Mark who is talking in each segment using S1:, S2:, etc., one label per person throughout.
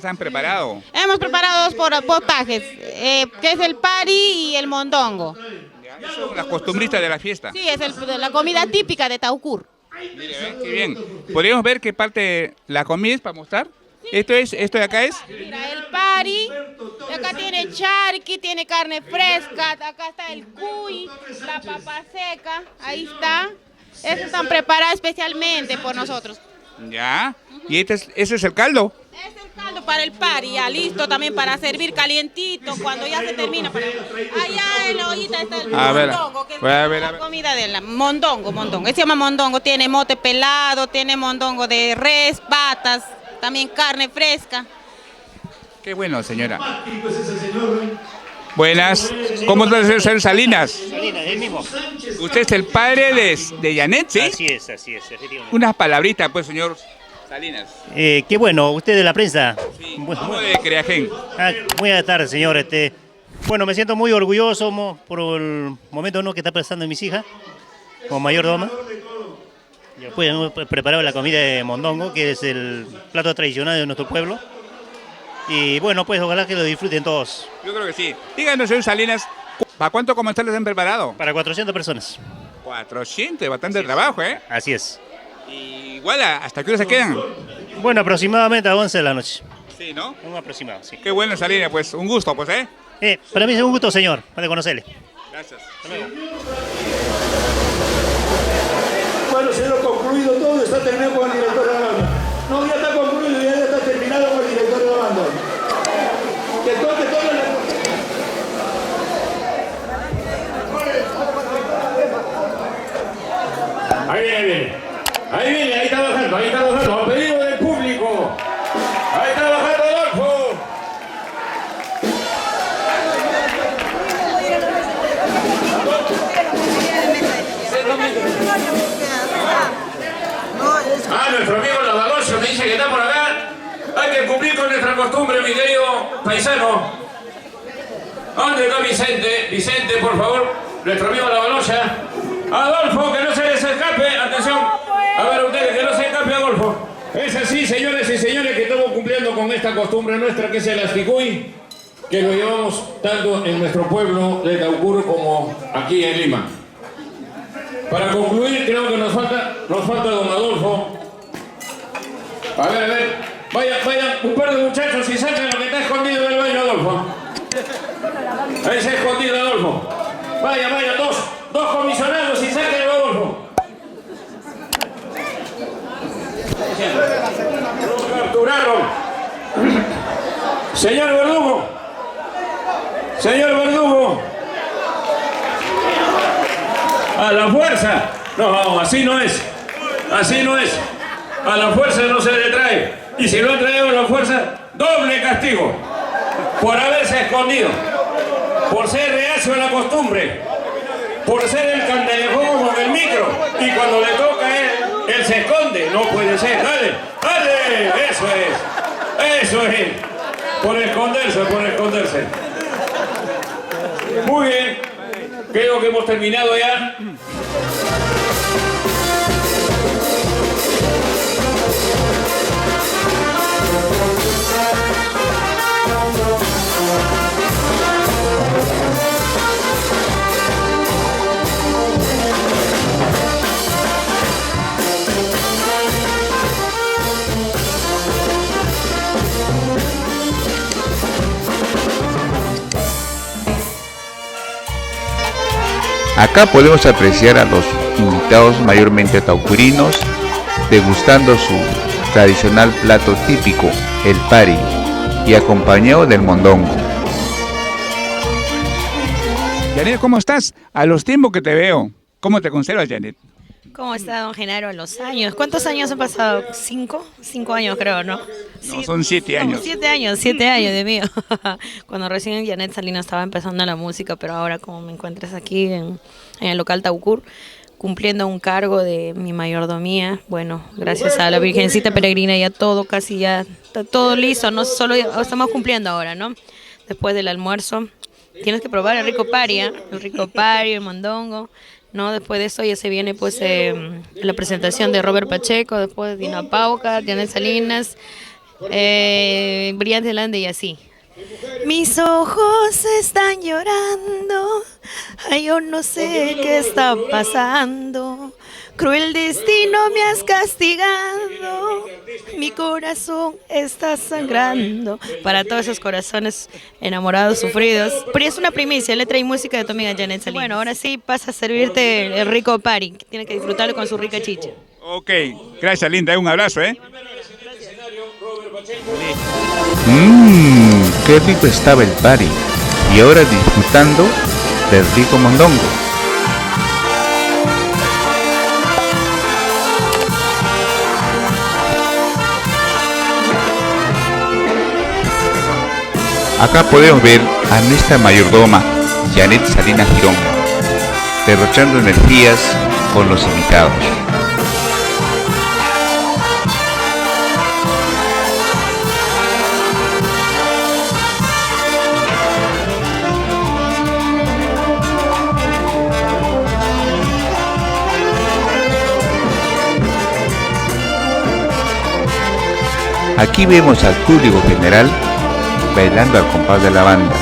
S1: han preparado?
S2: Hemos preparado dos potajes, que es el pari y el mondongo.
S1: Ya, son las costumbristas de la fiesta.
S2: Sí, es la comida típica de Taucur.
S1: Mire, qué bien. ¿Podríamos ver qué parte de la comida es para mostrar? Esto de acá es.
S2: Mira, el pari, acá tiene charqui, tiene carne fresca, acá está el cuy, la papa seca, ahí está. Estos están preparados especialmente por nosotros.
S1: Ya. ¿Y ese es el caldo?
S2: Es el caldo para el pari, ya listo también para servir calientito cuando ya se termina. Allá en la ollita está el mondongo, que es la comida de la mondongo. Se llama mondongo, tiene mote pelado, tiene mondongo de res, patas, también carne fresca.
S1: Qué bueno, señora. Buenas. ¿Cómo está el señor Salinas?
S3: Salinas, el mismo.
S1: Usted es el padre de Janet, ¿sí?
S3: Así es, efectivamente.
S1: Unas palabritas, pues, señor Salinas.
S3: Qué bueno, usted de la prensa.
S1: Sí, de Creajén.
S3: Buenas tardes, señor. Bueno, me siento muy orgulloso por el momento que está pasando en mis hijas, como mayordoma. Después hemos preparado la comida de mondongo, que es el plato tradicional de nuestro pueblo. Y bueno, pues ojalá que lo disfruten todos.
S1: Yo creo que sí. Díganos, señor Salinas, ¿para cuántos comensales han preparado?
S3: Para 400 personas.
S1: 400, bastante trabajo, ¿eh?
S3: Así es.
S1: Y igual, ¿hasta qué hora se quedan?
S3: Bueno, aproximadamente a 11 de la noche.
S1: Sí, ¿no?
S3: Un aproximado, sí.
S1: Qué bueno, Salinas, pues un gusto, pues, ¿eh?
S3: Para mí es un gusto, señor, para conocerle.
S1: Gracias.
S3: Hasta luego.
S4: Bueno, señor, concluido todo, está terminado con el director de la banda. No, ya está concluido, ya está terminado con el director de la banda. Que toque todo el... ahí está bajando, a pedido del público. Ahí está bajando Adolfo. Nuestro amigo Lavalocio me dice que está por acá. Hay que cumplir con nuestra costumbre, mi querido paisano. ¿Dónde está Vicente? Vicente, por favor, nuestro amigo Lavalocia. Adolfo, que no se les escape. Atención. A ver, ustedes, que no se escape, Adolfo. Es así, señores y señores, que estamos cumpliendo con esta costumbre nuestra, que es el asticuy, que lo llevamos tanto en nuestro pueblo de Taucur como aquí en Lima. Para concluir, creo que nos falta don Adolfo. A ver, vaya, un par de muchachos y saquen lo que está escondido del baño, Adolfo. Ahí se ha escondido, Adolfo. Vaya, dos comisionados y saquen, Adolfo. Lo capturaron. Señor Verdugo. A la fuerza. No, así no es. A la fuerza no se le trae. Y si no traemos la fuerza, doble castigo. Por haberse escondido. Por ser reacio a la costumbre. Por ser el candelefuego con el micro. Y cuando le toca a él se esconde. No puede ser. Dale. Eso es. Por esconderse. Muy bien. Creo que hemos terminado ya.
S1: Acá podemos apreciar a los invitados mayormente taucurinos degustando su tradicional plato típico, el pari, y acompañado del mondongo. Janet, ¿cómo estás? A los tiempos que te veo, ¿cómo te conservas, Janet?
S5: ¿Cómo está don Genaro a los años? ¿Cuántos años han pasado? ¿Cinco años creo, ¿no?
S1: No, son 7 años.
S5: 7 años, 7 años, Dios mío. Cuando recién Janet Salinas estaba empezando la música, pero ahora como me encuentras aquí en el local Taucur, cumpliendo un cargo de mi mayordomía, bueno, gracias a la Virgencita Peregrina ya todo, casi ya está todo listo, no solo estamos cumpliendo ahora, ¿no? Después del almuerzo, tienes que probar el rico pari, el mondongo. No, después de eso ya se viene pues la presentación de Robert Pacheco, después de Dina Pauca, Janet Salinas, Brillante Lande y así. Mis ojos están llorando, ay, yo no sé qué está pasando. Cruel destino me has castigado, mi corazón está sangrando. Para todos esos corazones enamorados, sufridos. Pero es una primicia, letra y música de tu amiga Janet Salinas. Bueno, ahora sí pasa a servirte el rico pari, que tiene que disfrutarlo con su rica chicha.
S6: Ok, gracias Linda, un abrazo,
S1: Qué rico estaba el party. Y ahora disfrutando del rico mondongo. Acá podemos ver a nuestra mayordoma, Janet Salinas Girón, derrochando energías con los invitados. Aquí vemos al público general bailando al compás de la banda.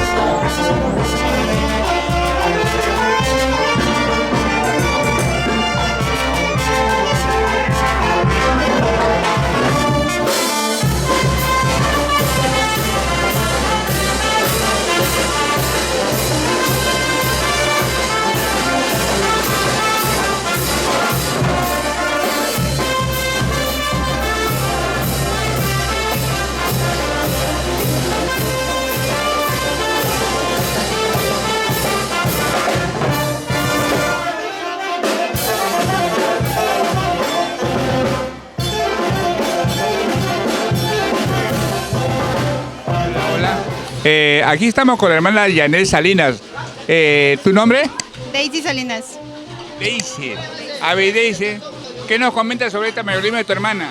S6: Aquí estamos con la hermana Janet Salinas. ¿Tu nombre?
S7: Daisy Salinas.
S6: Daisy. A ver, Daisy, ¿qué nos comentas sobre esta mayordomía de tu hermana?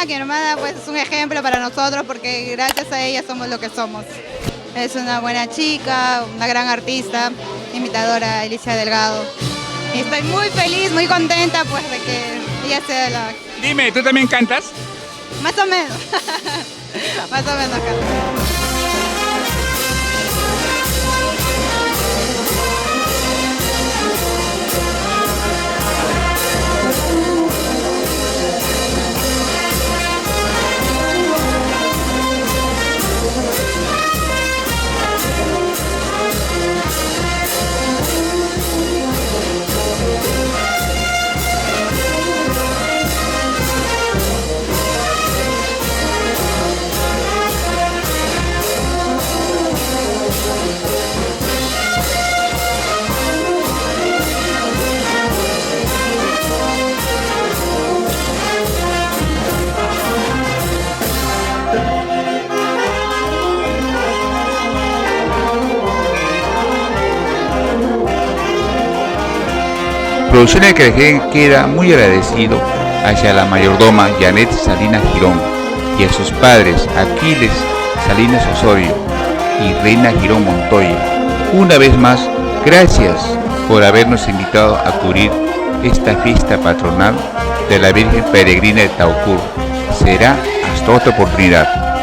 S7: Que hermana pues es un ejemplo para nosotros porque gracias a ella somos lo que somos. Es una buena chica, una gran artista, imitadora Alicia Delgado. Y estoy muy feliz, muy contenta pues de que ella sea la...
S6: Dime, ¿tú también cantas?
S7: Más o menos. Más o menos canto.
S1: Producciones que queda muy agradecido hacia la mayordoma Janet Salinas Girón y a sus padres Aquiles Salinas Osorio y Reina Girón Montoya. Una vez más, gracias por habernos invitado a cubrir esta fiesta patronal de la Virgen Peregrina de Taucur. Será hasta otra oportunidad.